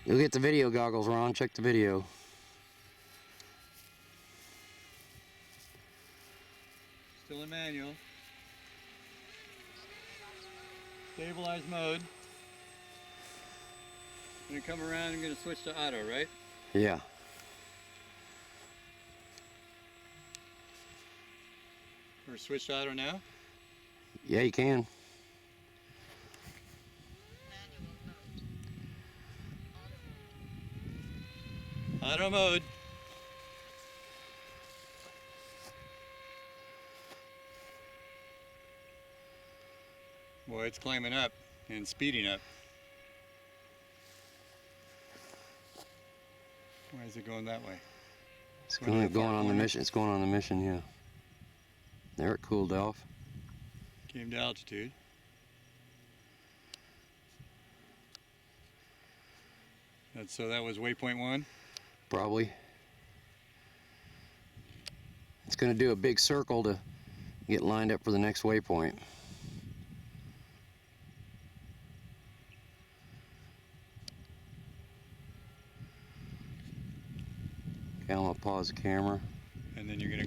You'll get the video goggles, Ron. Check the video. Still in manual. Stabilize mode. I'm gonna come around and gonna switch to auto, right? Yeah. Or switch to auto now? Yeah, you can. Auto mode. Boy, it's climbing up and speeding up. Why is it going that way? It's going on the mission. It's going on the mission, yeah. There it cooled off. Came to altitude. So that was waypoint 1? Probably. It's going to do a big circle to get lined up for the next waypoint. Okay, I'm going to pause the camera. And then you're going to